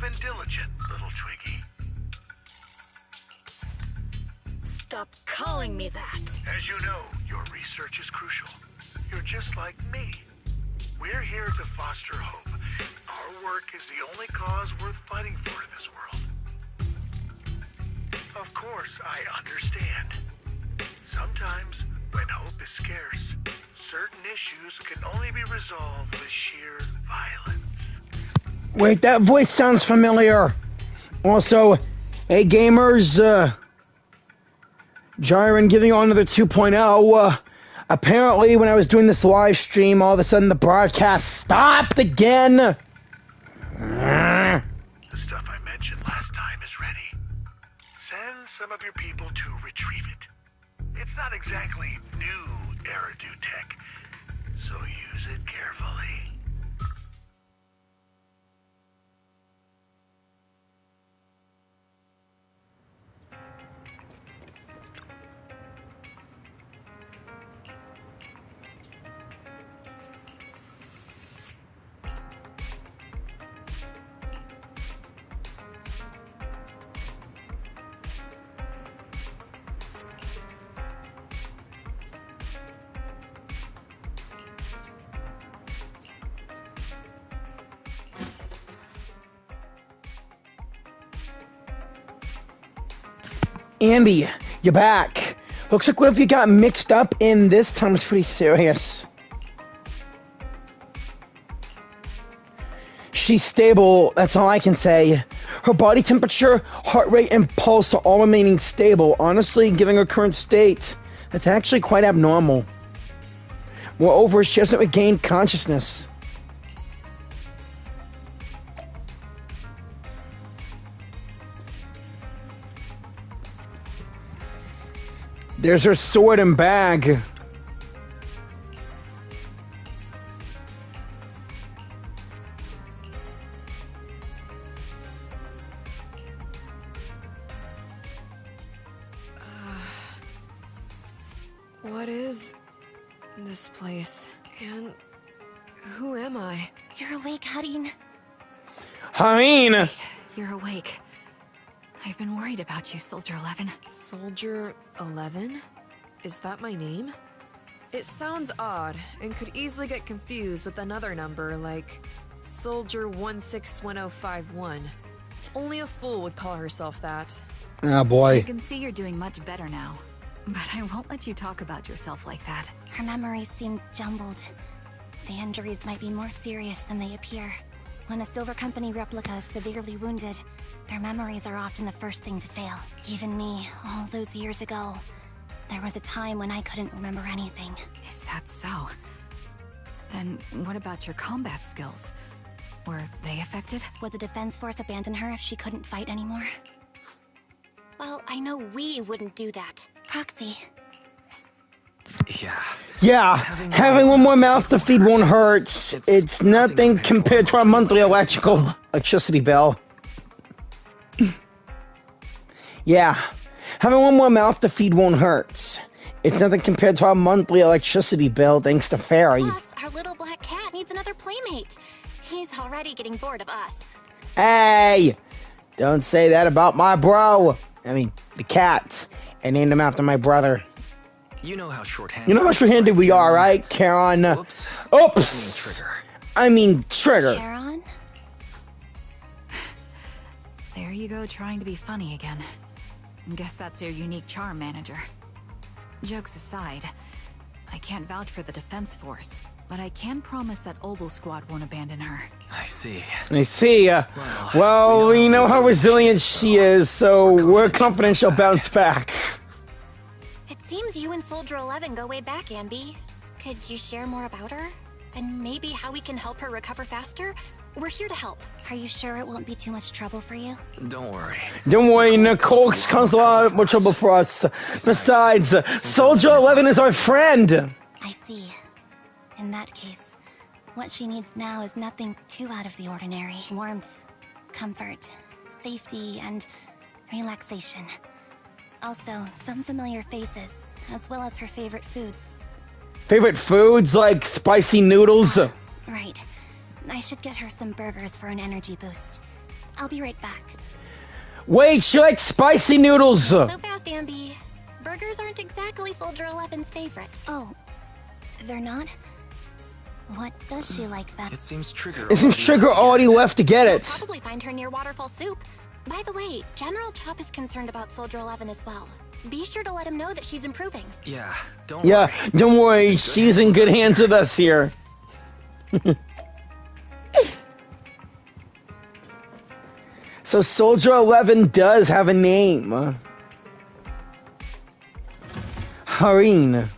been diligent, little Twiggy. Stop calling me that. As you know, your research is crucial. You're just like me. We're here to foster hope. Our work is the only cause worth fighting for in this world. Of course, I understand. Sometimes, when hope is scarce, certain issues can only be resolved with sheer violence. Wait, that voice sounds familiar. Also, hey gamers, Jyran giving on another 2.0. Apparently, when I was doing this live stream, all of a sudden the broadcast stopped again. The stuff I mentioned last time is ready. Send some of your people to retrieve it. It's not exactly new Eridu tech, so use it carefully. Anby, you're back. Looks like whatever you got mixed up in this time is pretty serious. She's stable, that's all I can say. Her body temperature, heart rate, and pulse are all remaining stable. Honestly, given her current state, that's actually quite abnormal. Moreover, she hasn't regained consciousness. There's her sword and bag. What is this place? And who am I? You're awake, Harin. Harin! Wait, you're awake. I've been worried about you, Soldier 11. Soldier 11? Is that my name? It sounds odd, and could easily get confused with another number like Soldier 161051. Only a fool would call herself that. Oh boy. I can see you're doing much better now. But I won't let you talk about yourself like that. Her memories seem jumbled. The injuries might be more serious than they appear. When a Silver Company replica is severely wounded, their memories are often the first thing to fail. Even me, all those years ago, there was a time when I couldn't remember anything. Is that so? Then what about your combat skills? Were they affected? Would the Defense Force abandon her if she couldn't fight anymore? Well, I know we wouldn't do that. Proxy. Yeah, having one more mouth to feed won't hurt. It's nothing compared to our monthly electricity bill. Yeah, having one more mouth to feed won't hurt. It's nothing compared to our monthly electricity bill, thanks to Fairy. Plus, our little black cat needs another playmate. He's already getting bored of us. Hey! Don't say that about my bro. I mean, the cat. I named him after my brother. You know how short-handed. You know how short-handed we are, right, Karen? Oops. Oops! I mean, Trigger. Karen? There you go, trying to be funny again. Guess that's your unique charm, manager. Jokes aside, I can't vouch for the Defense Force, but I can promise that Oval Squad won't abandon her. I see. I see. Well, we know how resilient she is, so we're confident she'll bounce back. It seems you and Soldier 11 go way back, Anby. Could you share more about her? And maybe how we can help her recover faster? We're here to help. Are you sure it won't be too much trouble for you? Don't worry. Don't worry, Nicole comes a lot more trouble for us. Besides, Soldier 11 is our friend. I see. In that case, what she needs now is nothing too out of the ordinary. Warmth, comfort, safety, and relaxation. Also, some familiar faces, as well as her favorite foods. Favorite foods like spicy noodles? Right. I should get her some burgers for an energy boost. I'll be right back. Wait, she likes spicy noodles! So fast, Anby. Burgers aren't exactly Soldier 11's favorite. Oh, they're not? What does she like then? It seems Trigger. Isn't Trigger already left to get it? You'll probably find her near Waterfall Soup. By the way, General Chop is concerned about Soldier 11 as well. Be sure to let him know that she's improving. Yeah, don't Yeah, worry. don't worry, she's in good hands with us here. So Soldier 11 does have a name. Hareen.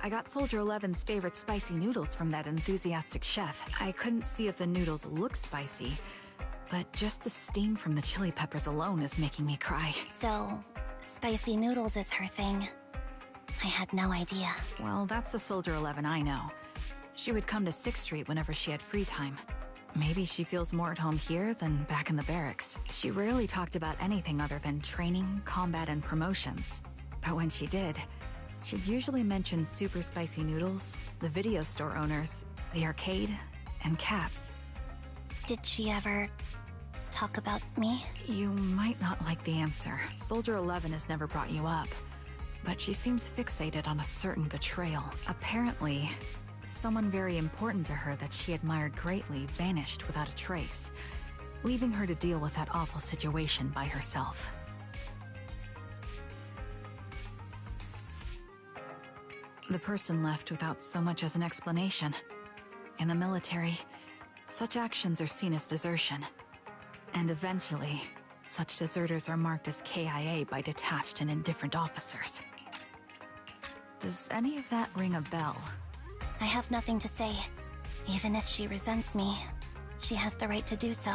I got Soldier 11's favorite spicy noodles from that enthusiastic chef. I couldn't see if the noodles look spicy, but just the steam from the chili peppers alone is making me cry. So, spicy noodles is her thing. I had no idea. Well, that's the Soldier 11 I know. She would come to 6th Street whenever she had free time. Maybe she feels more at home here than back in the barracks. She rarely talked about anything other than training, combat, and promotions. But when she did, she'd usually mention super spicy noodles, the video store owners, the arcade, and cats. Did she ever talk about me? You might not like the answer. Soldier 11 has never brought you up, but she seems fixated on a certain betrayal. Apparently, someone very important to her that she admired greatly vanished without a trace, leaving her to deal with that awful situation by herself. The person left without so much as an explanation. In the military, such actions are seen as desertion. And eventually, such deserters are marked as KIA by detached and indifferent officers. Does any of that ring a bell? I have nothing to say. Even if she resents me, she has the right to do so.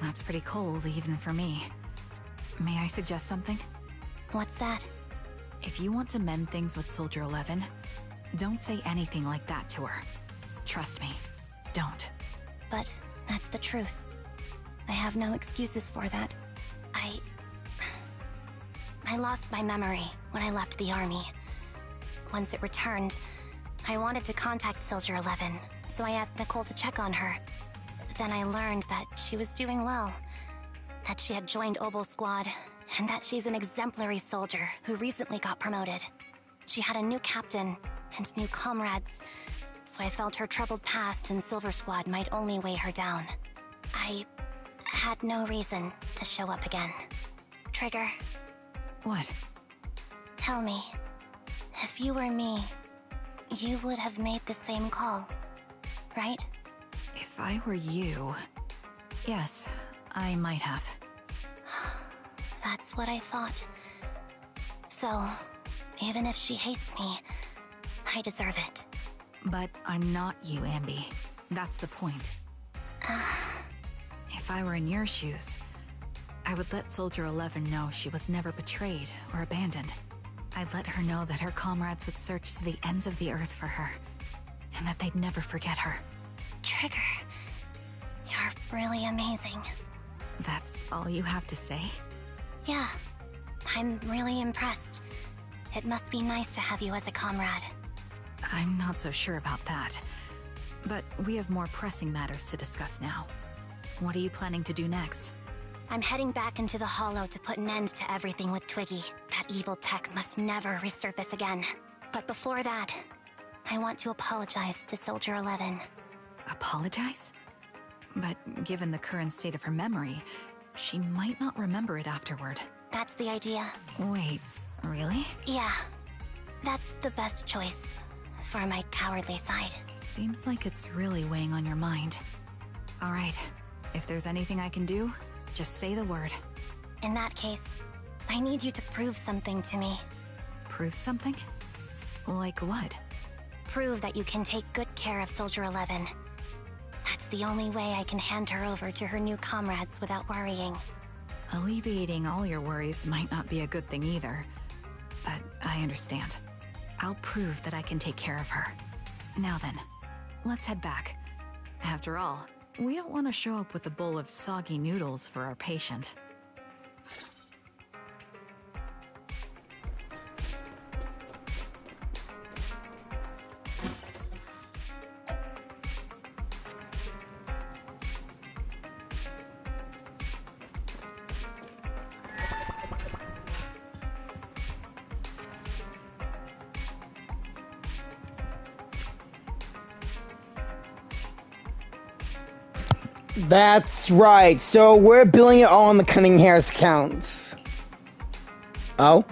That's pretty cold, even for me. May I suggest something? What's that? If you want to mend things with Soldier 11, don't say anything like that to her. Trust me, don't. But that's the truth. I have no excuses for that. I lost my memory when I left the army. Once it returned, I wanted to contact Soldier 11, so I asked Nicole to check on her. Then I learned that she was doing well, that she had joined Obel Squad, and that she's an exemplary soldier who recently got promoted. She had a new captain and new comrades, so I felt her troubled past in Silver Squad might only weigh her down. I had no reason to show up again. Trigger, What? tell me, if you were me, you would have made the same call, right? If I were you... Yes, I might have. That's what I thought. So, even if she hates me, I deserve it. But I'm not you, Anby. That's the point. If I were in your shoes, I would let Soldier 11 know she was never betrayed or abandoned. I'd let her know that her comrades would search to the ends of the earth for her, and that they'd never forget her. Trigger, you're really amazing. That's all you have to say? Yeah, I'm really impressed. It must be nice to have you as a comrade. I'm not so sure about that. But we have more pressing matters to discuss now. What are you planning to do next? I'm heading back into the Hollow to put an end to everything with Twiggy. That evil tech must never resurface again. But before that, I want to apologize to Soldier 11. Apologize? But given the current state of her memory, she might not remember it afterward. That's the idea. Wait, really? Yeah, that's the best choice for my cowardly side. Seems like it's really weighing on your mind. All right, if there's anything I can do, just say the word. In that case, I need you to prove something to me. Prove something? Like what? Prove that you can take good care of Soldier 11. That's the only way I can hand her over to her new comrades without worrying. Alleviating all your worries might not be a good thing either. But I understand. I'll prove that I can take care of her. Now then, let's head back. After all, we don't want to show up with a bowl of soggy noodles for our patient. That's right. So we're billing it all on the Cunning Hair's accounts. Oh?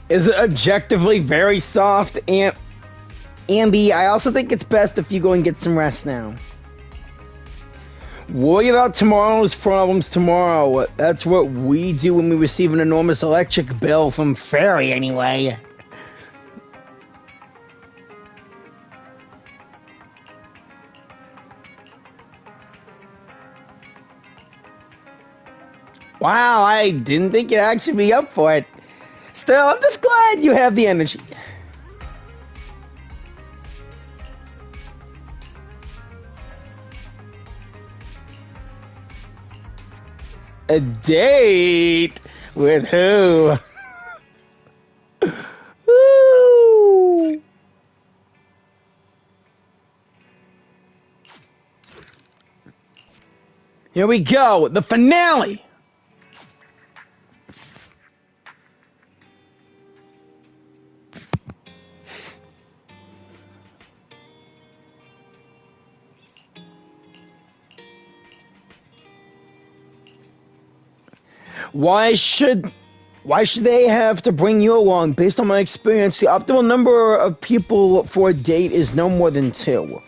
Is it objectively very soft? And Anby, I also think it's best if you go and get some rest now. Worry about tomorrow's problems tomorrow. That's what we do when we receive an enormous electric bill from Fairy, anyway. Wow, I didn't think you'd actually be up for it. Still, I'm just glad you have the energy. A date? With who? Woo! Here we go, the finale! Why should they have to bring you along? Based on my experience, the optimal number of people for a date is no more than 2.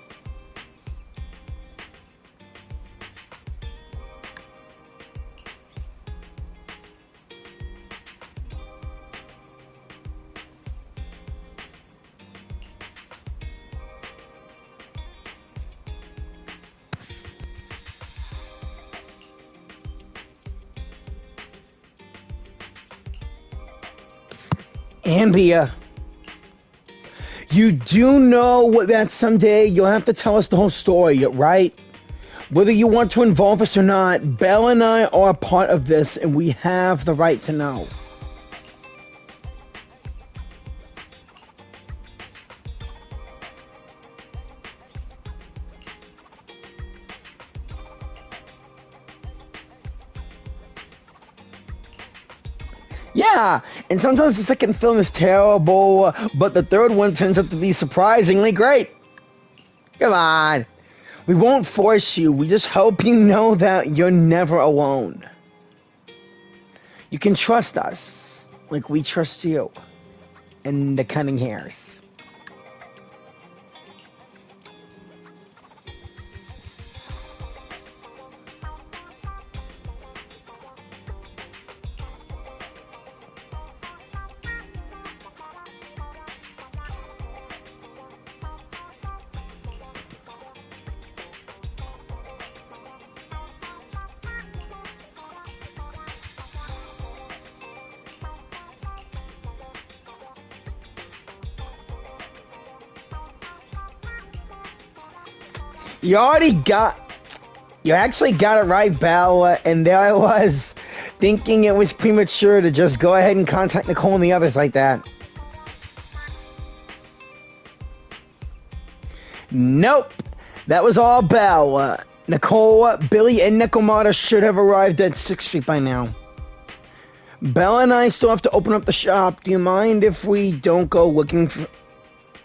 Anby, you do know that someday you'll have to tell us the whole story, right? Whether you want to involve us or not, Belle and I are a part of this, and we have the right to know. Yeah, and sometimes the second film is terrible, but the third one turns out to be surprisingly great. Come on. We won't force you. We just hope you know that you're never alone. You can trust us, like we trust you. And the Cunning Hairs. You actually got it right, Belle, and there I was, thinking it was premature to just go ahead and contact Nicole and the others like that. Nope, that was all Belle. Nicole, Billy, and Nekomata should have arrived at 6th Street by now. Belle and I still have to open up the shop. Do you mind if we don't go looking for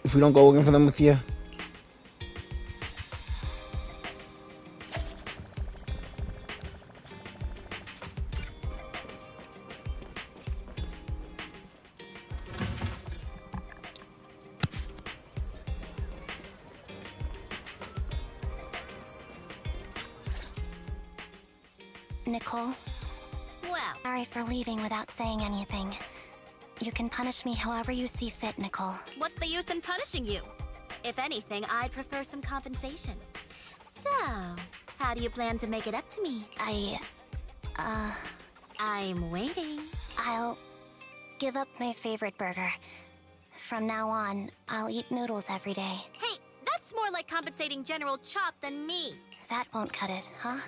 them with you? Nicole? Well, Sorry for leaving without saying anything. You can punish me however you see fit, Nicole. what's the use in punishing you? If anything, I'd prefer some compensation. So, how do you plan to make it up to me? I'm waiting. I'll give up my favorite burger. From now on, I'll eat noodles every day. Hey, that's more like compensating General Chop than me. That won't cut it, huh?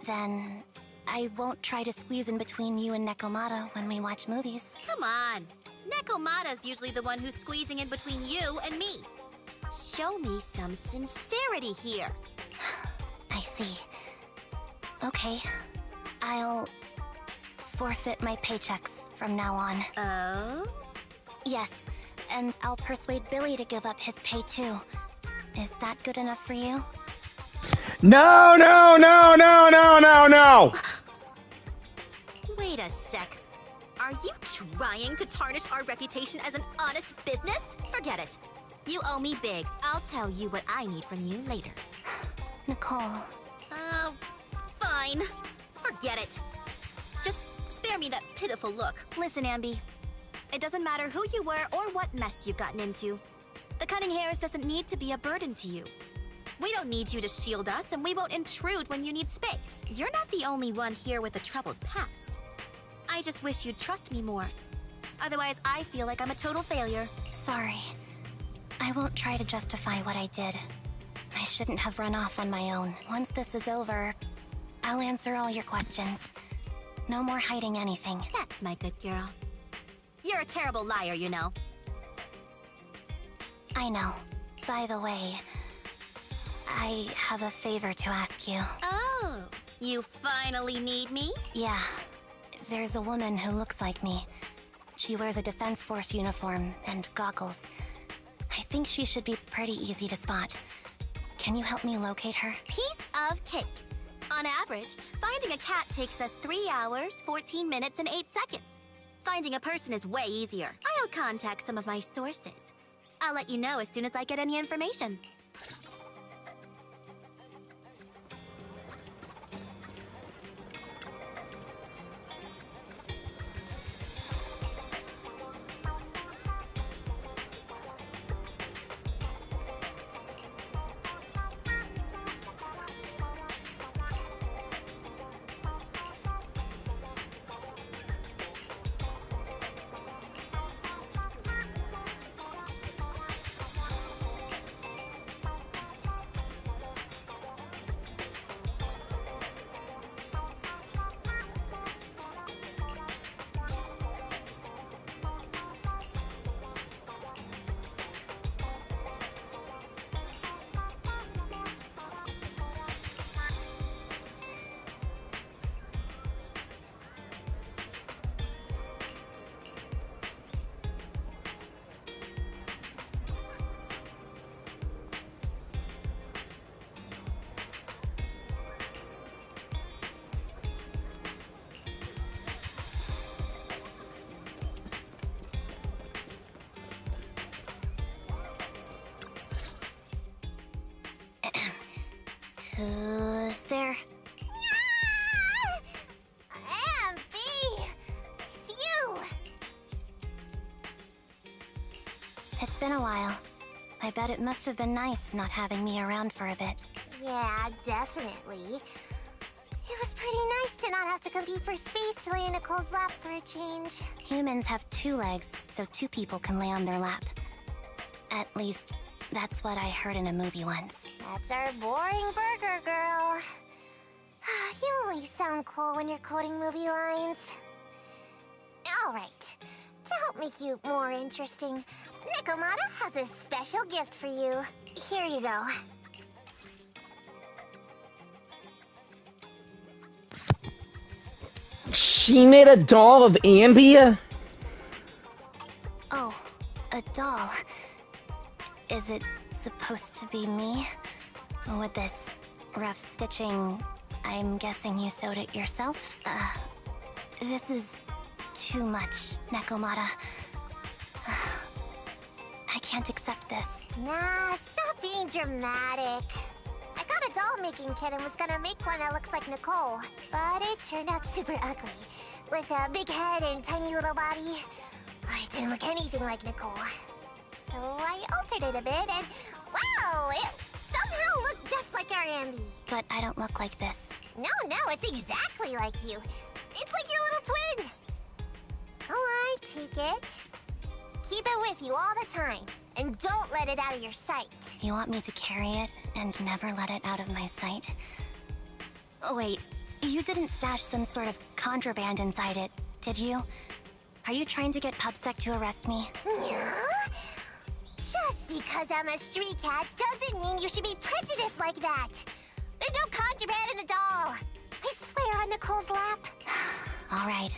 Then I won't try to squeeze in between you and Nekomata when we watch movies. Come on. Nekomata's usually the one who's squeezing in between you and me. Show me some sincerity here. I see. Okay. I'll forfeit my paychecks from now on. Oh? Yes, and I'll persuade Billy to give up his pay too. Is that good enough for you? No, no, no, no, no, no, no! Wait a sec. Are you trying to tarnish our reputation as an honest business? Forget it. You owe me big. I'll tell you what I need from you later. Nicole. Fine. Forget it. Just spare me that pitiful look. Listen, Anby. It doesn't matter who you were or what mess you've gotten into. The cutting hairs doesn't need to be a burden to you. We don't need you to shield us, and we won't intrude when you need space. You're not the only one here with a troubled past. I just wish you'd trust me more. Otherwise, I feel like I'm a total failure. Sorry. I won't try to justify what I did. I shouldn't have run off on my own. Once this is over, I'll answer all your questions. No more hiding anything. That's my good girl. You're a terrible liar, you know. I know. By the way, I have a favor to ask you. Oh, you finally need me? Yeah. There's a woman who looks like me. She wears a Defense Force uniform and goggles. I think she should be pretty easy to spot. Can you help me locate her? Piece of cake. On average, finding a cat takes us 3 hours, 14 minutes, and 8 seconds. Finding a person is way easier. I'll contact some of my sources. I'll let you know as soon as I get any information. Who's there? Anby! It's you! It's been a while. I bet it must have been nice not having me around for a bit. Yeah, definitely. It was pretty nice to not have to compete for space to lay in Nicole's lap for a change. Humans have 2 legs, so 2 people can lay on their lap. At least, that's what I heard in a movie once. That's our boring burger girl. You only sound cool when you're quoting movie lines. Alright, to help make you more interesting, Nekomata has a special gift for you. Here you go. She made a doll of Anby? Oh, a doll. Is it supposed to be me? With this rough stitching, I'm guessing you sewed it yourself? This is too much, Nekomata. I can't accept this. Nah, stop being dramatic. I got a doll making kit and was gonna make one that looks like Nicole, but it turned out super ugly, with a big head and tiny little body. It didn't look anything like Nicole. So I altered it a bit and, wow, it somehow looked just like our Anby. But I don't look like this. No, it's exactly like you. It's like your little twin. Go on, take it. Keep it with you all the time, and don't let it out of your sight. You want me to carry it and never let it out of my sight? Oh wait, You didn't stash some sort of contraband inside it, did you? Are you trying to get PubSec to arrest me? Yeah? Just because I'm a street cat doesn't mean you should be prejudiced like that. There's no contraband in the doll. I swear on Nicole's lap. All right.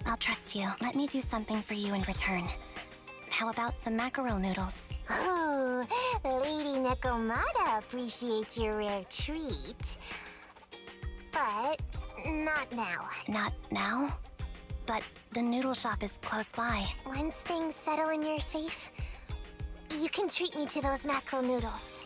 I'll trust you. Let me do something for you in return. How about some mackerel noodles? Ooh, Lady Nekomata appreciates your rare treat. But not now. Not now? But the noodle shop is close by. Once things settle and you're safe, you can treat me to those mackerel noodles.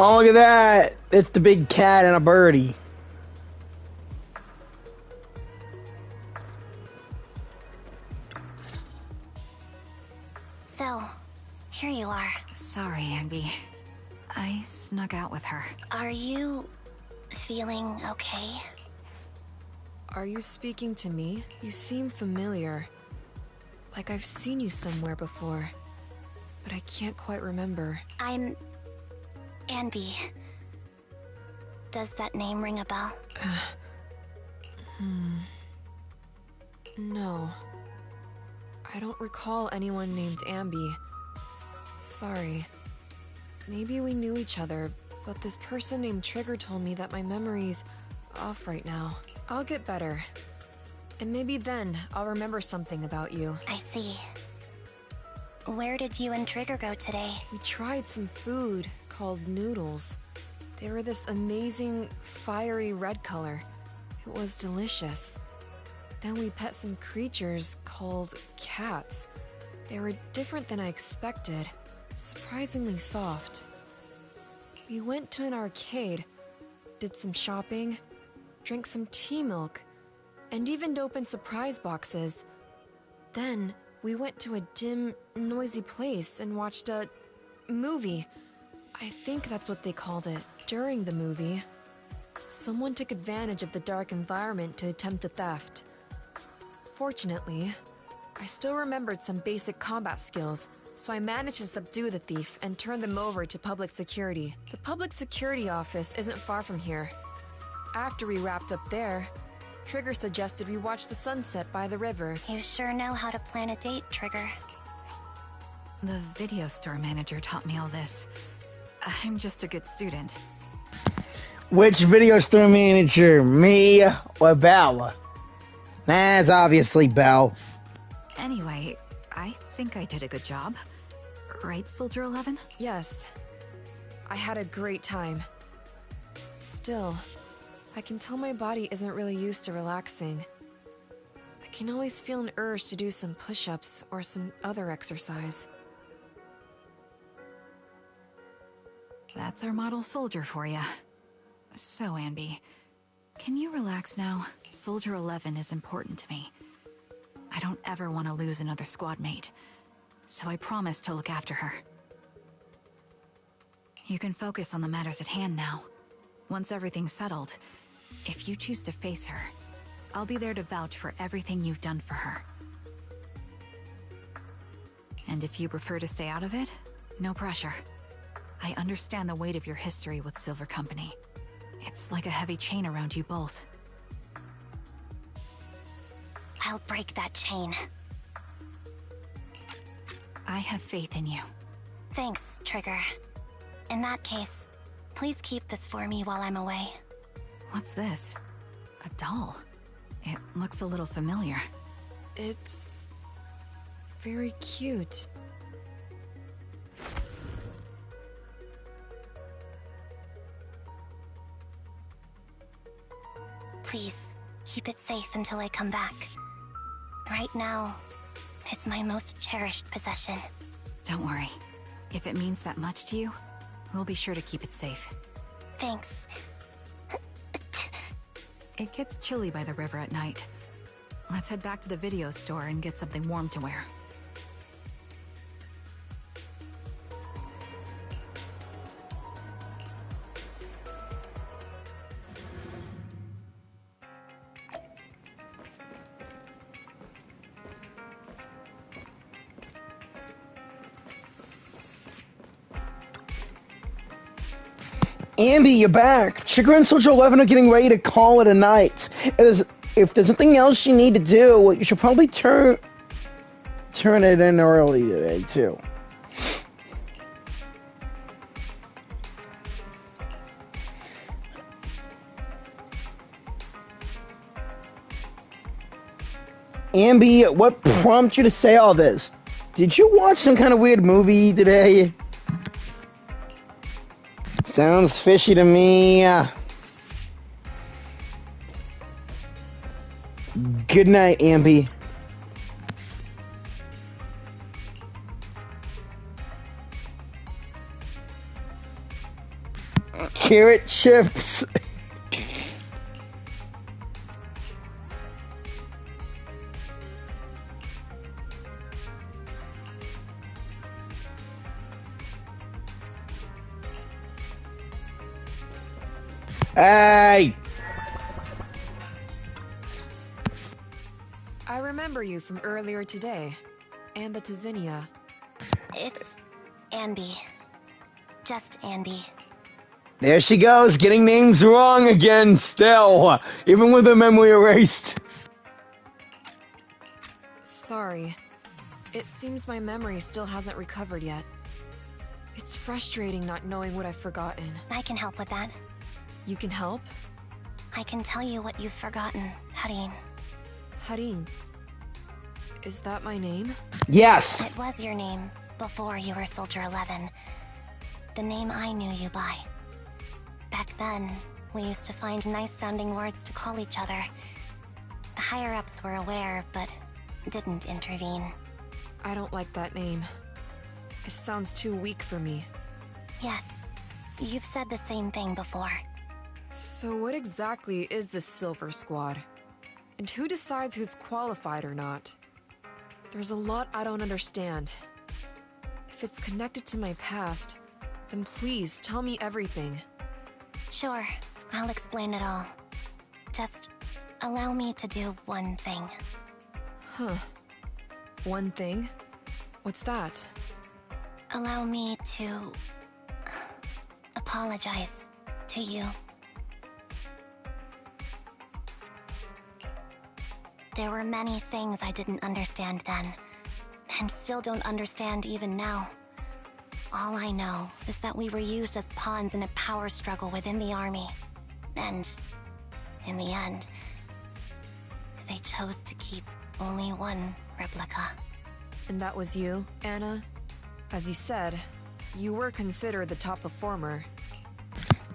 Oh, look at that! It's the big cat and a birdie. So, here you are. Sorry, Anby. I snuck out with her. Are you feeling okay? Are you speaking to me? You seem familiar. Like I've seen you somewhere before. But I can't quite remember. I'm Anby. Does that name ring a bell? No. I don't recall anyone named Anby. Sorry. Maybe we knew each other, but this person named Trigger told me that my memory's off right now. I'll get better. And maybe then I'll remember something about you. I see. Where did you and Trigger go today? We tried some food called noodles. They were this amazing, fiery red color. It was delicious. Then we pet some creatures called cats. They were different than I expected, surprisingly soft. We went to an arcade, did some shopping, drank some tea milk, and even opened surprise boxes. Then we went to a dim, noisy place and watched a movie. I think that's what they called it. During the movie, someone took advantage of the dark environment to attempt a theft. Fortunately, I still remembered some basic combat skills, so I managed to subdue the thief and turn them over to public security. The public security office isn't far from here. After we wrapped up there, Trigger suggested we watch the sunset by the river. You sure know how to plan a date, Trigger. The video store manager taught me all this. I'm just a good student. Which video store manager, me or Belle? That's obviously Belle. Anyway, I think I did a good job. Right, Soldier 11? Yes, I had a great time. Still, I can tell my body isn't really used to relaxing. I can always feel an urge to do some push-ups or some other exercise. That's our model soldier for you. So, Anby, can you relax now? Soldier 11 is important to me. I don't ever want to lose another squad mate, so I promise to look after her. You can focus on the matters at hand now. Once everything's settled, if you choose to face her, I'll be there to vouch for everything you've done for her. And if you prefer to stay out of it, no pressure. I understand the weight of your history with Silver Company. It's like a heavy chain around you both. I'll break that chain. I have faith in you. Thanks, Trigger. In that case, please keep this for me while I'm away. What's this? A doll? It looks a little familiar. It's very cute. Please, keep it safe until I come back. Right now, it's my most cherished possession. Don't worry. If it means that much to you, we'll be sure to keep it safe. Thanks. It gets chilly by the river at night. Let's head back to the video store and get something warm to wear. Anby, you're back. Jyran and Soldier 11 are getting ready to call it a night. If there's nothing else you need to do, you should probably turn it in early today, too. Anby, what prompted you to say all this? Did you watch some kind of weird movie today? Sounds fishy to me. Good night, Anby. Carrot chips. Hey! I remember you from earlier today. Anby to Zinnia. It's Anby. Just Anby. There she goes, getting names wrong again still, even with her memory erased. Sorry. It seems my memory still hasn't recovered yet. It's frustrating not knowing what I've forgotten. I can help with that. You can help? I can tell you what you've forgotten, Harin. Harin. Is that my name? Yes! It was your name before you were Soldier 11. The name I knew you by. Back then, we used to find nice-sounding words to call each other. The higher-ups were aware, but didn't intervene. I don't like that name. It sounds too weak for me. Yes, you've said the same thing before. So what exactly is this Silver Squad? And who decides who's qualified or not? There's a lot I don't understand. If it's connected to my past, then please tell me everything. Sure, I'll explain it all. Just allow me to do one thing. Huh. One thing? What's that? Allow me to apologize to you. There were many things I didn't understand then, and still don't understand even now. All I know is that we were used as pawns in a power struggle within the army. And, in the end, they chose to keep only one replica. And that was you, Anna? As you said, you were considered the top performer.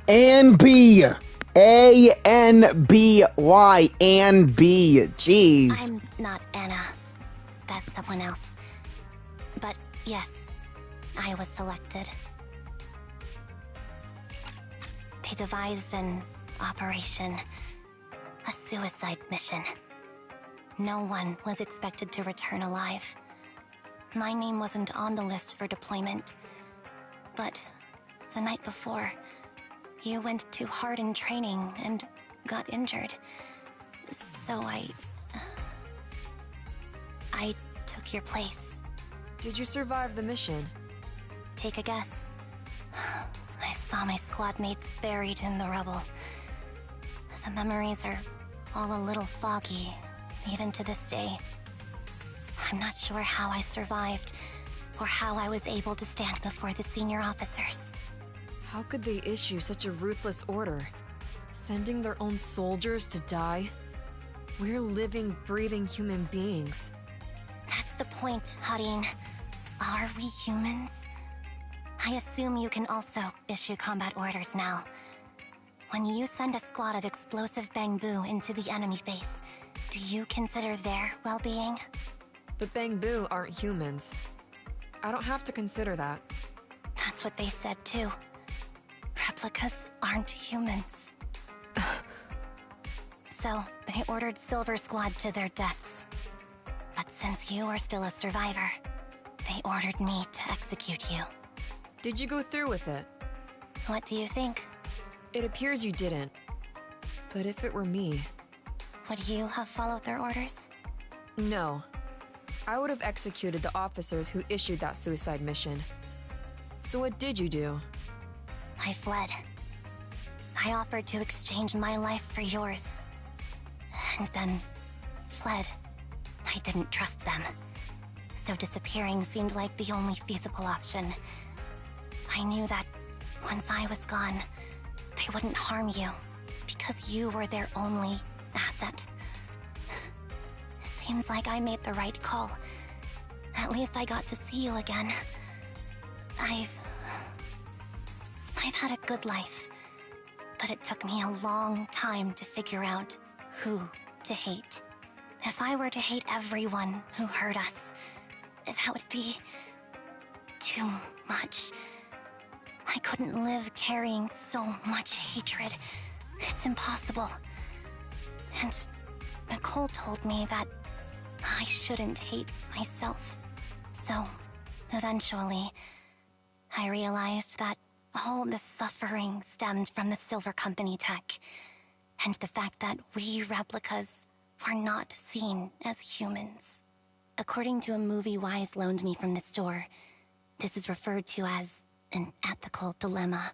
Anby! A-N-B-Y. Anby. Jeez. I'm not Anna. That's someone else. But yes, I was selected. They devised an operation. A suicide mission. No one was expected to return alive. My name wasn't on the list for deployment. But the night before, you went too hard in training and got injured. So I took your place. Did you survive the mission? Take a guess. I saw my squad mates buried in the rubble. The memories are all a little foggy, even to this day. I'm not sure how I survived, or how I was able to stand before the senior officers. How could they issue such a ruthless order? Sending their own soldiers to die? We're living, breathing human beings. That's the point, Harin. Are we humans? I assume you can also issue combat orders now. when you send a squad of explosive bamboo into the enemy base, do you consider their well-being? But bamboo aren't humans. I don't have to consider that. That's what they said too. Replicas aren't humans. So, they ordered Silver Squad to their deaths. But since you are still a survivor, they ordered me to execute you. Did you go through with it? What do you think? It appears you didn't. But if it were me... Would you have followed their orders? No. I would have executed the officers who issued that suicide mission. So what did you do? I fled. I offered to exchange my life for yours. And then... fled. I didn't trust them. So disappearing seemed like the only feasible option. I knew that once I was gone, they wouldn't harm you, because you were their only asset. Seems like I made the right call. At least I got to see you again. I've had a good life, but it took me a long time to figure out who to hate. If I were to hate everyone who hurt us, that would be too much. I couldn't live carrying so much hatred. It's impossible. And Nicole told me that I shouldn't hate myself. So, eventually, I realized that all the suffering stemmed from the Silver Company tech, and the fact that we replicas were not seen as humans. According to a movie Wise loaned me from the store, this is referred to as an ethical dilemma.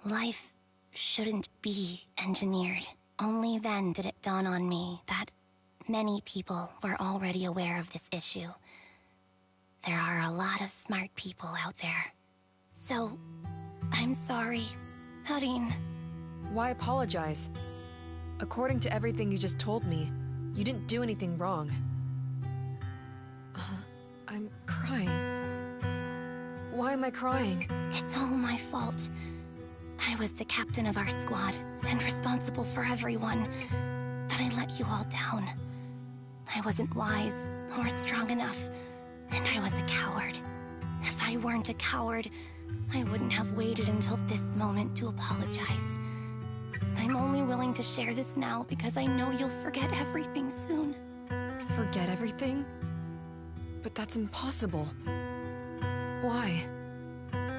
Life shouldn't be engineered. Only then did it dawn on me that many people were already aware of this issue. There are a lot of smart people out there. So, I'm sorry, Harin. Why apologize? According to everything you just told me, you didn't do anything wrong. I'm crying. Why am I crying? It's all my fault. I was the captain of our squad and responsible for everyone, but I let you all down. I wasn't wise or strong enough, and I was a coward. If I weren't a coward, I wouldn't have waited until this moment to apologize. I'm only willing to share this now because I know you'll forget everything soon. Forget everything? But that's impossible. Why?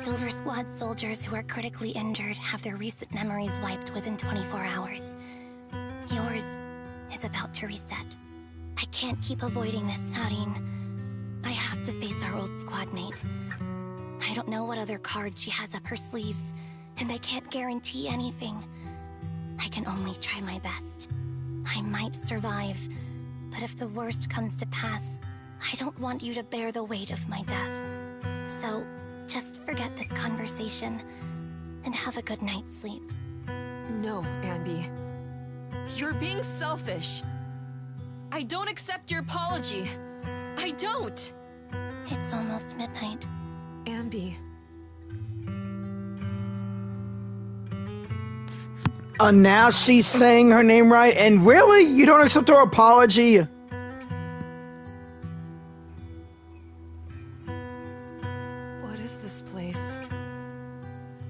Silver Squad soldiers who are critically injured have their recent memories wiped within 24 hours. Yours is about to reset. I can't keep avoiding this, Harin. I have to face our old squad mate. I don't know what other cards she has up her sleeves, and I can't guarantee anything. I can only try my best. I might survive, but if the worst comes to pass, I don't want you to bear the weight of my death. So, just forget this conversation, and have a good night's sleep. No, Anby. You're being selfish. I don't accept your apology. I don't! It's almost midnight. Anby. Now she's saying her name right, and really? You don't accept her apology? What is this place?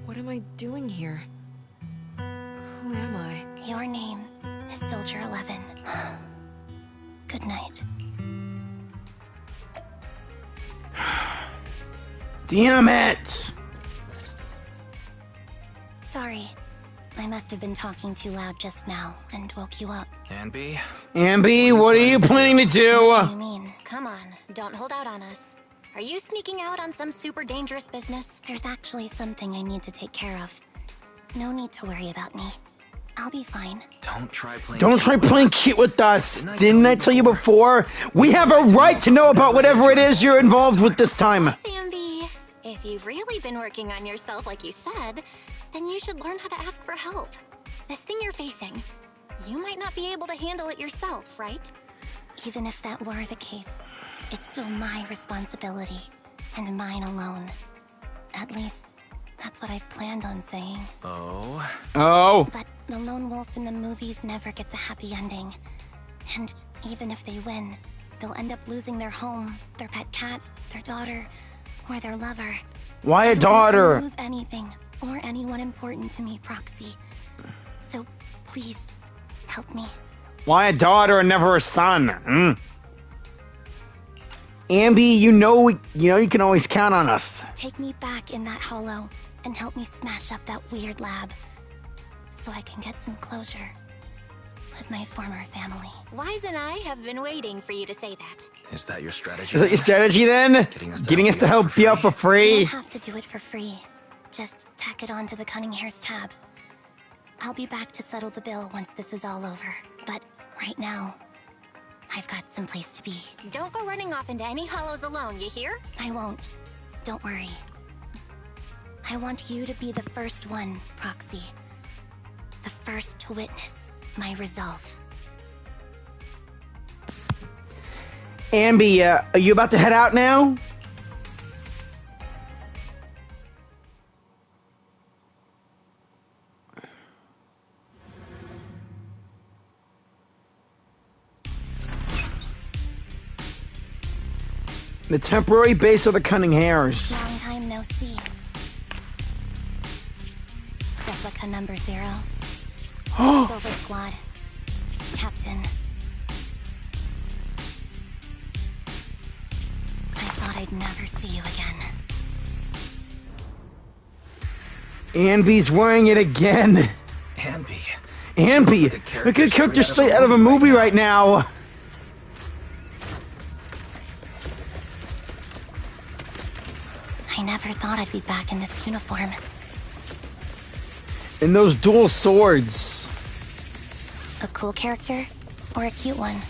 What am I doing here? Who am I? Your name is Soldier 11. Good night. Damn it! Sorry. I must have been talking too loud just now and woke you up. Anby? Anby, what are you planning to What do you do? mean? Come on, don't hold out on us. Are you sneaking out on some super dangerous business? There's actually something I need to take care of. No need to worry about me. I'll be fine. Don't try Playing cute with us. Didn't I tell you before? We have a right to know about whatever it is you're involved with this time. Anby, if you've really been working on yourself like you said, then you should learn how to ask for help. This thing you're facing, you might not be able to handle it yourself, right? Even if that were the case, it's still my responsibility, and mine alone. At least, That's what I planned on saying. Oh. But the lone wolf in the movies never gets a happy ending. And even if they win, they'll end up losing their home, their pet cat, their daughter, or their lover. Why a I don't daughter? want to lose anything or anyone important to me, Proxy. So please help me. Why a daughter and never a son? Anby, you know you can always count on us. Take me back in that hollow and help me smash up that weird lab so I can get some closure with my former family. Wise and I have been waiting for you to say that. Is that your strategy? Is that your strategy then? Getting us to help you out for You free? don't have to do it for free. Just tack it onto the Cunning Hair's tab. I'll be back to settle the bill once this is all over. But right now, I've got some place to be. Don't go running off into any hollows alone, you hear? I won't. Don't worry. I want you to be the first one, Proxy. The first to witness my resolve. Anby, are you about to head out now? The temporary base of the Cunning Hares. Long time no see. Replica number 0. Silver Squad. Captain. I thought I'd never see you again. Anby's wearing it again. Anby. Anby, look at a character straight out of a movie right now. I never thought I'd be back in this uniform. And those dual swords. A cool character or a cute one?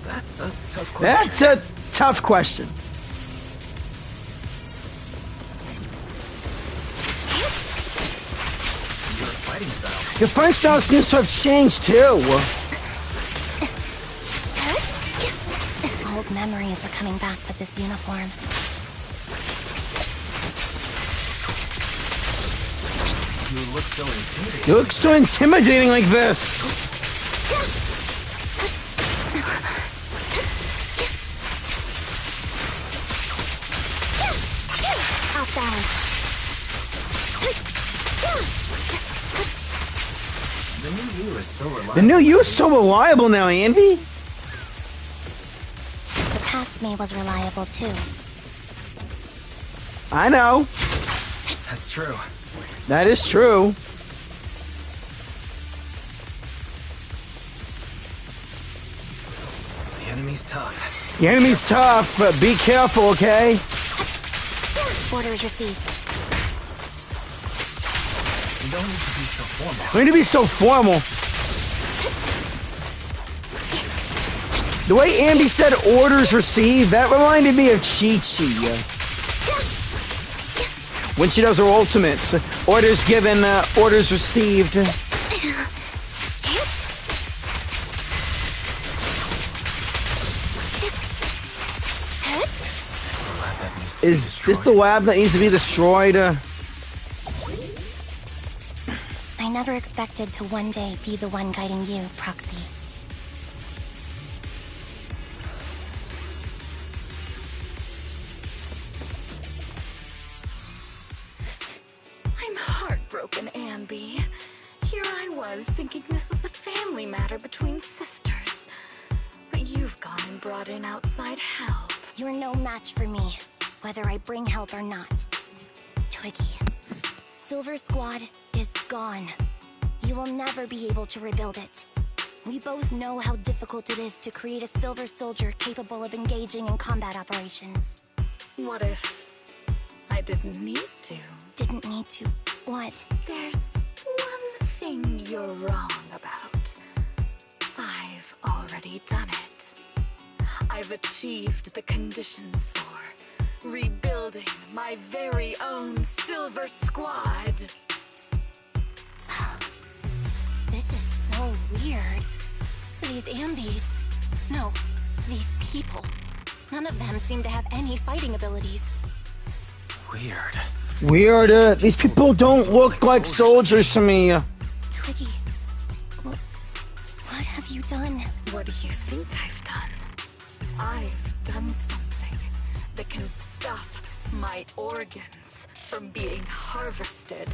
That's a tough question. That's a tough question. Your fighting style. Your fighting style seems to have changed too. Old memories are coming back with this uniform. You look so intimidating. You look so intimidating like this. Off balance. The new you is so reliable. The new you is so reliable now, Anby. The past me was reliable too. I know. That's true. That is true. The enemy's tough. The enemy's tough, but be careful, okay? Orders received. You don't need to be so formal. We need to be so formal. The way Anby said orders received, that reminded me of Chi-Chi. When she does her ultimates. Orders given, orders received. Is this the lab that needs to be destroyed? I never expected to one day be the one guiding you, Proxy. I'm heartbroken, Anby. Here I was thinking this was a family matter between sisters. But you've gone and brought in outside help. You're no match for me, whether I bring help or not. Twiggy. Silver Squad is gone. You will never be able to rebuild it. We both know how difficult it is to create a silver soldier capable of engaging in combat operations. What if I didn't need to? Didn't need to. What? There's one thing you're wrong about. I've already done it. I've achieved the conditions for rebuilding my very own Silver Squad. This is so weird. These Ambys... No, these people. None of them seem to have any fighting abilities. Weird. Weird. These people don't look like soldiers to me. Twiggy, what have you done? What do you think I've done? I've done something that can stop my organs from being harvested.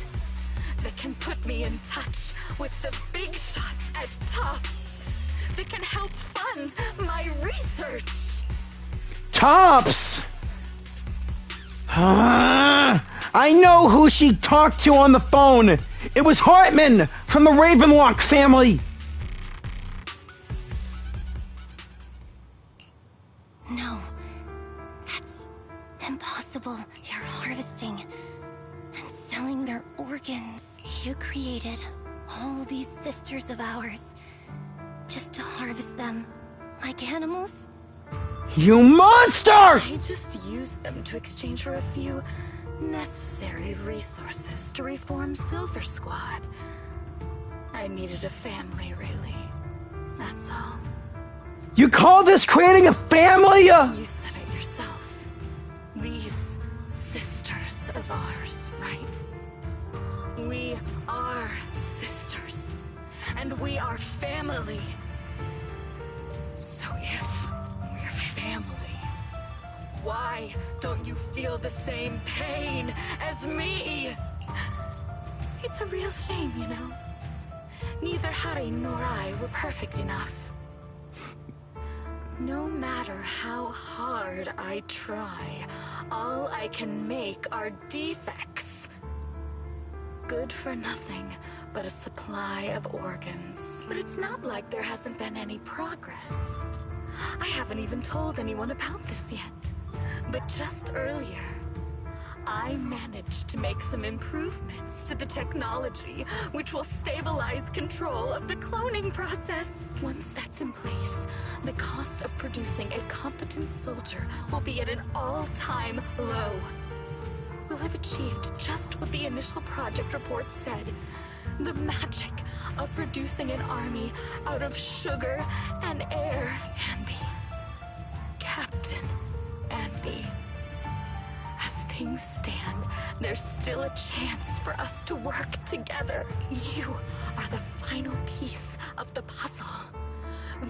That can put me in touch with the big shots at Tops. That can help fund my research. Tops! I know who she talked to on the phone. It was Hartman from the Ravenlock family. No, that's impossible. You're harvesting and selling their organs. You created all these sisters of ours just to harvest them like animals? You monster! I just used them to exchange for a few necessary resources to reform Silver Squad. I needed a family, really. That's all. You call this creating a family? You said it yourself. These sisters of ours, right? We are sisters. And we are family. So if we're family, why don't you feel the same pain as me? It's a real shame, you know. Neither Harry nor I were perfect enough. No matter how hard I try, all I can make are defects. Good for nothing but a supply of organs. But it's not like there hasn't been any progress. I haven't even told anyone about this yet. But just earlier, I managed to make some improvements to the technology, which will stabilize control of the cloning process. Once that's in place, the cost of producing a competent soldier will be at an all-time low. We'll have achieved just what the initial project report said. The magic of producing an army out of sugar and air. Anby. Captain Anby. As things stand, there's still a chance for us to work together. You are the final piece of the puzzle.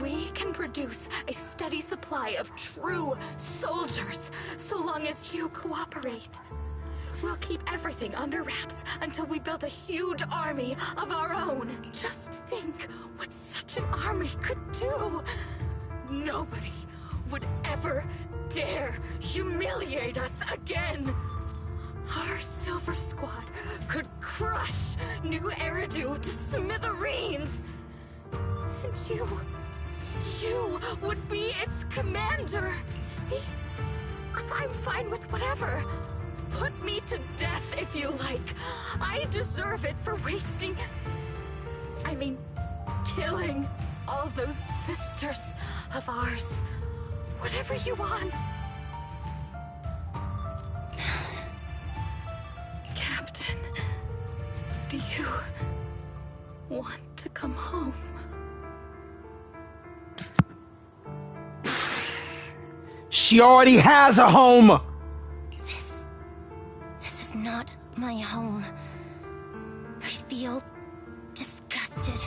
We can produce a steady supply of true soldiers, so long as you cooperate. We'll keep everything under wraps until we build a huge army of our own. Just think what such an army could do. Nobody would ever dare humiliate us again. Our Silver Squad could crush New Eridu to smithereens. And you would be its commander. I'm fine with whatever. Put me to death if you like. I deserve it for killing all those sisters of ours. Whatever you want. Captain, do you want to come home? She already has a home! This is not my home. I feel disgusted.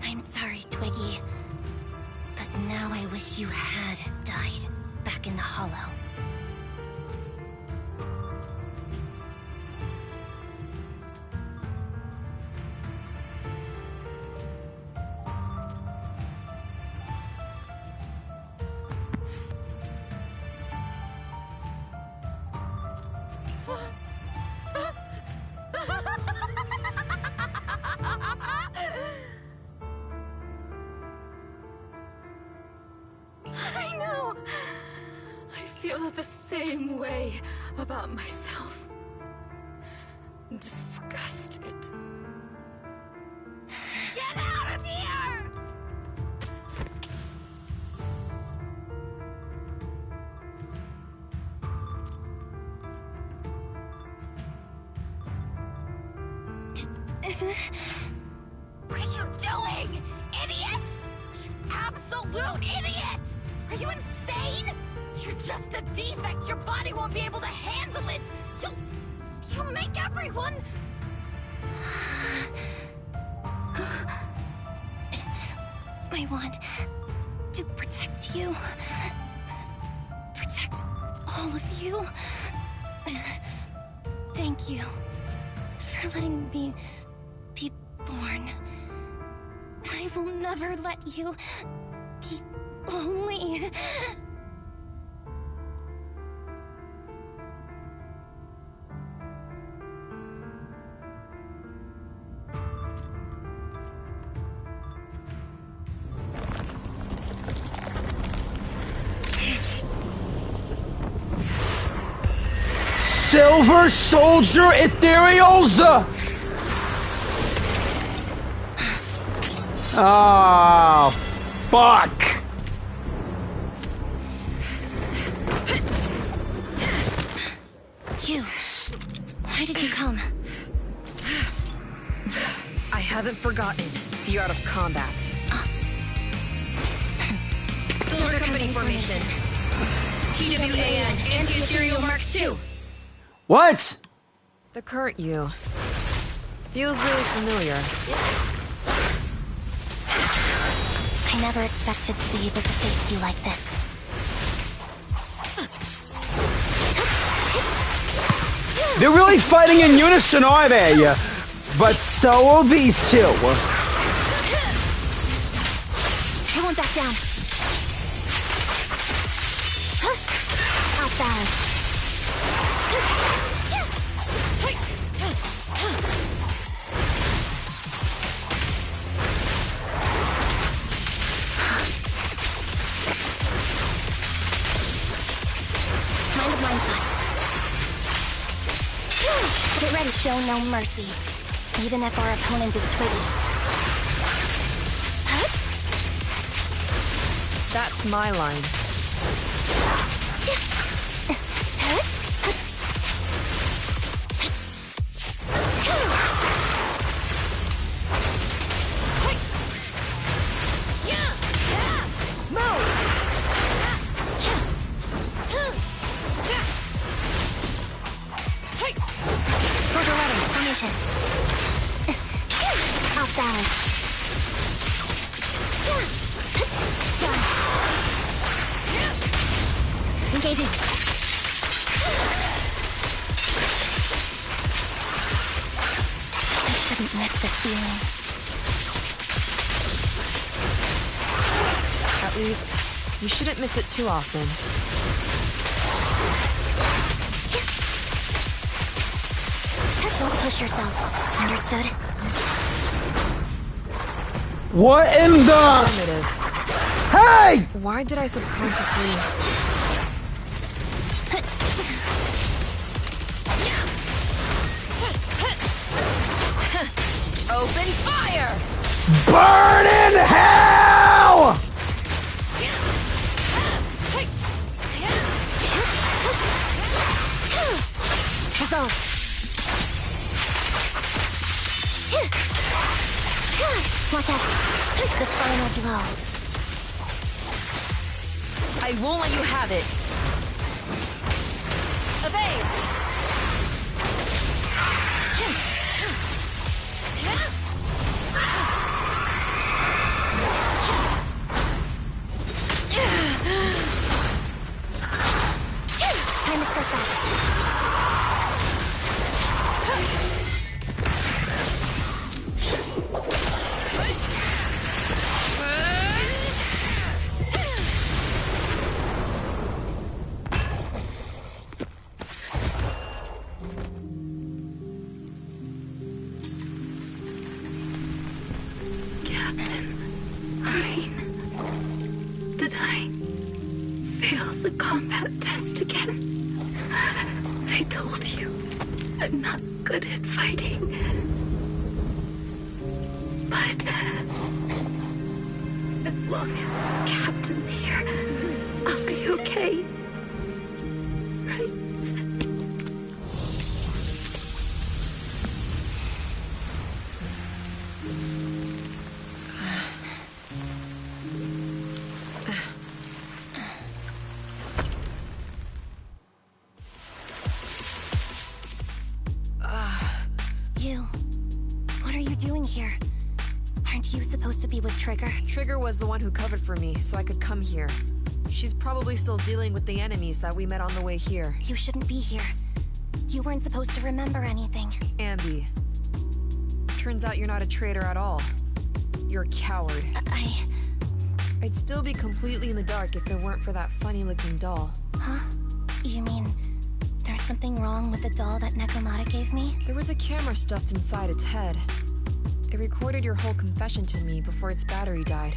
I'm sorry, Twiggy. But now I wish you had died back in the Hollow. I know. I feel the same way about myself. Disgusted. Get out of here! What are you doing, idiot? You absolute idiot! Are you insane? You're just a defect. Your body won't be able to handle it. You'll make everyone... I want to protect you. Protect all of you. Thank you for letting me be born. I will never let you be lonely. Silver Soldier Ethereals! Oh, fuck! You. Why did you come? I haven't forgotten the art of combat. Silver Company formation. TWAN, Anti-Ethereal Mark II. What? The current you. Feels really familiar. I never expected to be able to face you like this. They're really fighting in unison, are they? But so are these two. I won't back down. Off balance. Mind of blind spot. Get ready, show no mercy. Even if our opponent is twitty. That's my line. Off balance. Engaging. I shouldn't miss this feeling. At least, you shouldn't miss it too often. Don't push yourself. Understood? What in the... Affirmative. Hey! Why did I subconsciously... Open fire! Burn in hell! Resolve. Watch out. The final blow. I won't let you have it. Evade! Time to start that. Did I fail the combat test again? I told you, I'm not good at fighting. But as long as Captain's here, I'll be okay. Right? be with Trigger? Trigger was the one who covered for me, so I could come here. She's probably still dealing with the enemies that we met on the way here. You shouldn't be here. You weren't supposed to remember anything. Anby. Turns out you're not a traitor at all. You're a coward. I'd still be completely in the dark if it weren't for that funny-looking doll. Huh? You mean there's something wrong with the doll that Nekomata gave me? There was a camera stuffed inside its head. It recorded your whole confession to me before its battery died.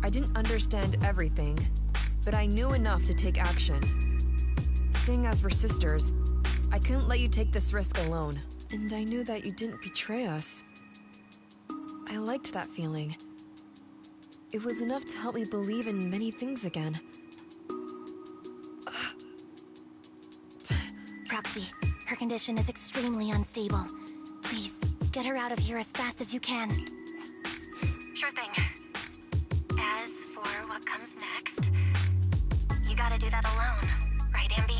I didn't understand everything, but I knew enough to take action. Seeing as we're sisters, I couldn't let you take this risk alone. And I knew that you didn't betray us. I liked that feeling. It was enough to help me believe in many things again. Proxy, her condition is extremely unstable. Please, get her out of here as fast as you can. Sure thing. As for what comes next, you gotta do that alone, right, Anby?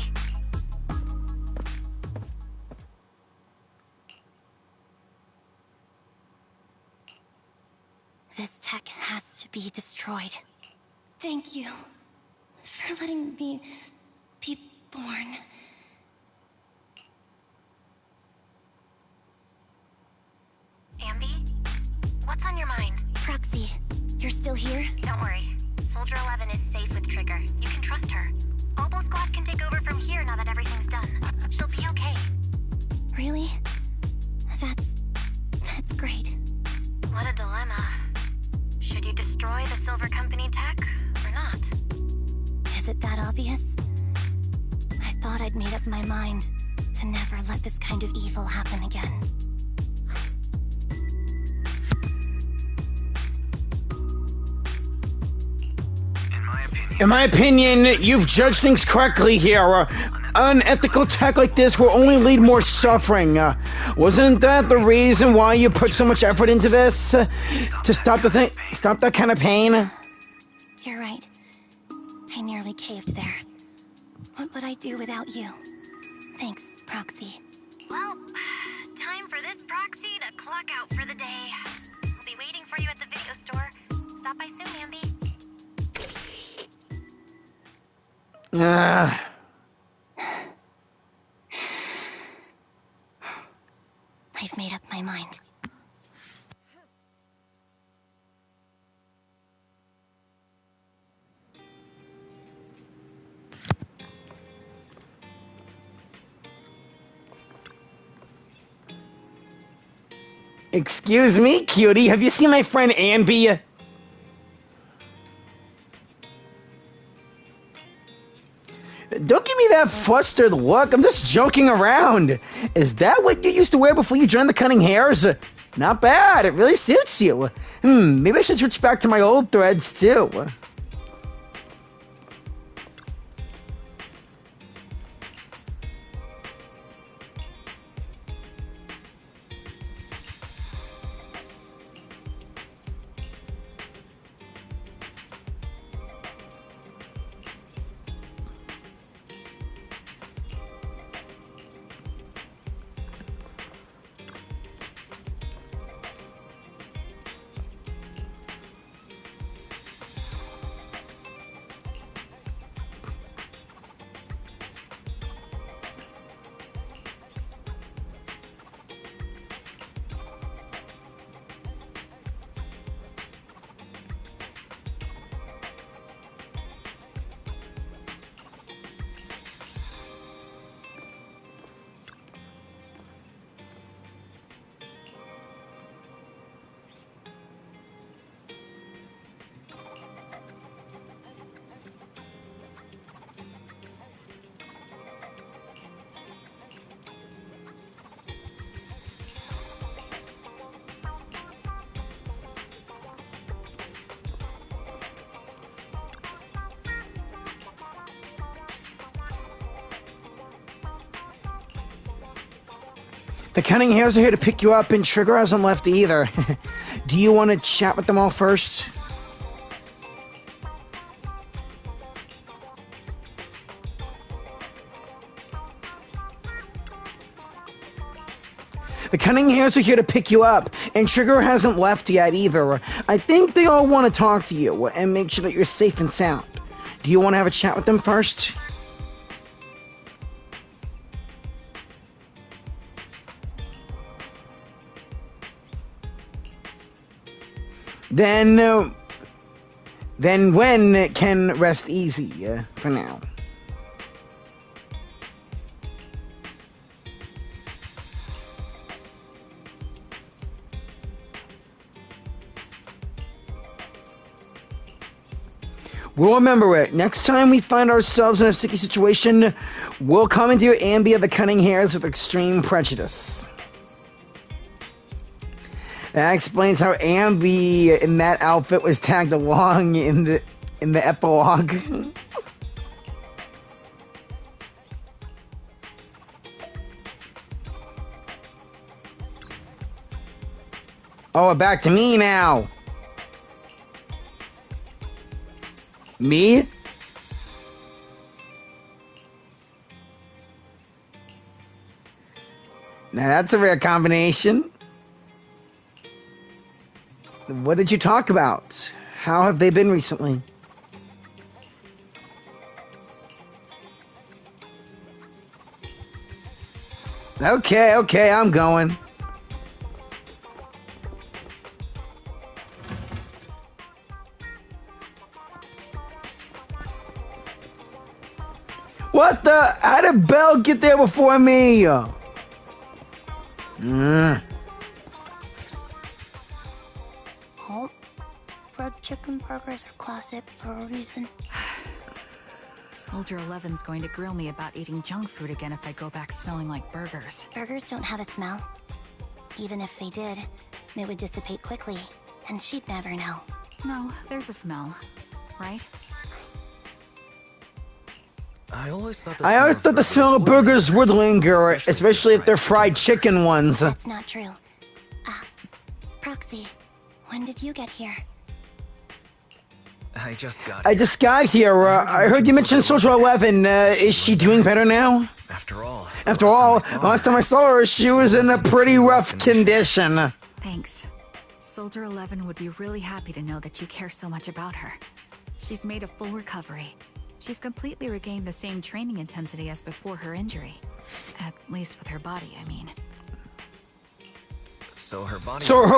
This tech has to be destroyed. Thank you for letting me be born. Anby? What's on your mind? Proxy, you're still here? Don't worry. Soldier 11 is safe with Trigger. You can trust her. Obo Squad can take over from here now that everything's done. She'll be okay. Really? That's great. What a dilemma. Should you destroy the Silver Company tech, or not? Is it that obvious? I thought I'd made up my mind to never let this kind of evil happen again. In my opinion, you've judged things correctly here. Unethical tech like this will only lead more suffering. Wasn't that the reason why you put so much effort into this? To stop that kind of pain? You're right. I nearly caved there. What would I do without you? Thanks, Proxy. Well, time for this Proxy to clock out for the day. I'll be waiting for you at the video store. Stop by soon, Anby. I've made up my mind. Excuse me, cutie. Have you seen my friend Anby? Don't give me that flustered look. I'm just joking around. Is that what you used to wear before you joined the Cunning Hairs? Not bad. It really suits you. Maybe I should switch back to my old threads, too. The Cunning Hairs are here to pick you up, and Trigger hasn't left either. Do you want to chat with them all first? The Cunning Hairs are here to pick you up, and Trigger hasn't left yet either. I think they all want to talk to you and make sure that you're safe and sound. Do you want to have a chat with them first? Then Wen can rest easy for now. We'll remember it. Next time we find ourselves in a sticky situation, we'll commandeer Anby of the Cunning Hairs with extreme prejudice. That explains how Anby in that outfit was tagged along in the epilogue. Oh, back to me now. Me? Now that's a rare combination. What did you talk about? How have they been recently? Okay, I'm going. What the? How did Belle get there before me? Oh, fried chicken burgers are classic for a reason. Soldier 11's going to grill me about eating junk food again if I go back smelling like burgers. Burgers don't have a smell. Even if they did, they would dissipate quickly, and she'd never know. No, there's a smell, right? I always thought the smell of burgers would linger, especially if they're fried chicken ones. That's not true. Proxy, when did you get here? I just got here. I heard you mention Soldier 11. Is she doing better now? After all, last time I saw her, she was in a pretty rough condition. Thanks. Soldier 11 would be really happy to know that you care so much about her. She's made a full recovery. She's completely regained the same training intensity as before her injury. At least with her body, I mean. So her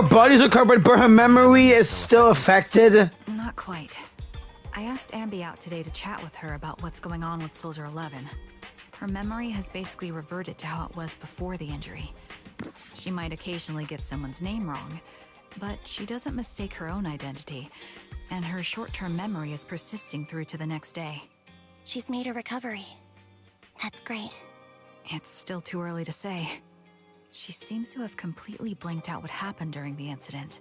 body's recovered, but her memory is still affected? Not quite. I asked Anby out today to chat with her about what's going on with Soldier 11. Her memory has basically reverted to how it was before the injury. She might occasionally get someone's name wrong, but she doesn't mistake her own identity, and her short-term memory is persisting through to the next day. She's made a recovery. That's great. It's still too early to say. She seems to have completely blanked out what happened during the incident,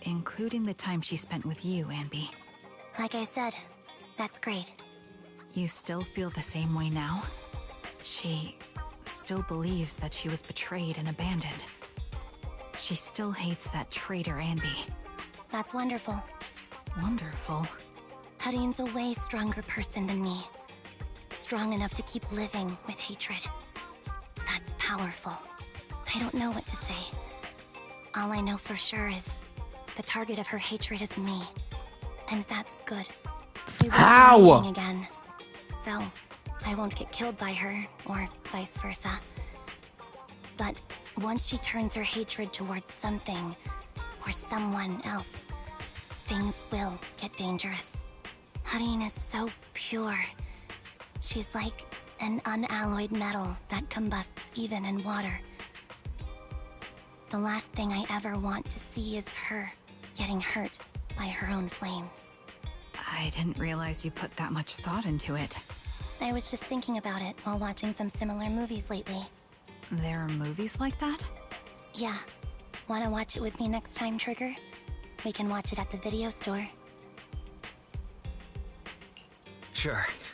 including the time she spent with you, Anby. Like I said, that's great. You still feel the same way now? She still believes that she was betrayed and abandoned. She still hates that traitor Anby. That's wonderful. Wonderful? Hadine's a way stronger person than me. Strong enough to keep living with hatred. That's powerful. I don't know what to say. All I know for sure is the target of her hatred is me. And that's good. We won't be meeting again. So, I won't get killed by her, or vice versa. But once she turns her hatred towards something, or someone else, things will get dangerous. Hadine is so pure. She's like an unalloyed metal that combusts even in water. The last thing I ever want to see is her getting hurt by her own flames. I didn't realize you put that much thought into it. I was just thinking about it while watching some similar movies lately. There are movies like that? Yeah. Wanna watch it with me next time, Trigger? We can watch it at the video store.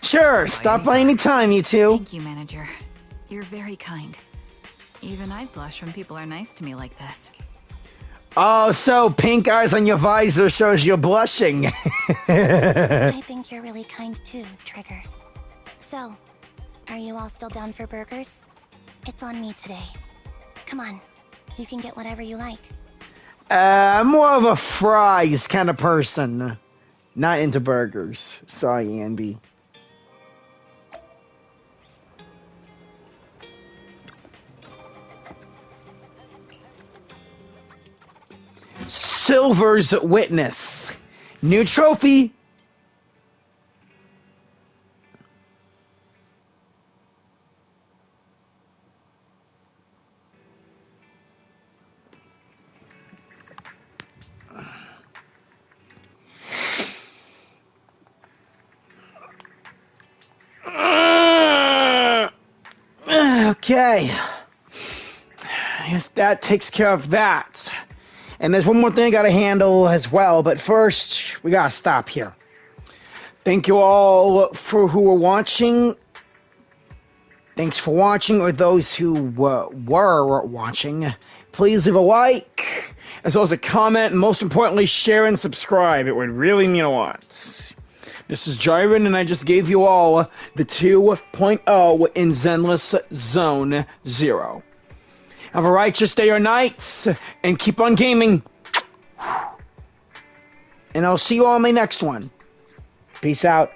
Sure, stop by any time, you two. Thank you, Manager. You're very kind. Even I blush when people are nice to me like this. Oh, so pink eyes on your visor shows you're blushing. I think you're really kind too, Trigger. So, are you all still down for burgers? It's on me today. Come on, You can get whatever you like. I'm more of a fries kind of person. Not into burgers. Sorry, Anby. Silver's Witness. New trophy. Okay. I guess that takes care of that. And there's one more thing I gotta handle as well, but first, we gotta stop here. Thank you all for who were watching. Thanks for watching, or those who were watching. Please leave a like, as well as a comment, and most importantly, share and subscribe. It would really mean a lot. This is Jyran, and I just gave you all the 2.0 in Zenless Zone Zero. Have a righteous day or night, and keep on gaming. And I'll see you all in my next one. Peace out.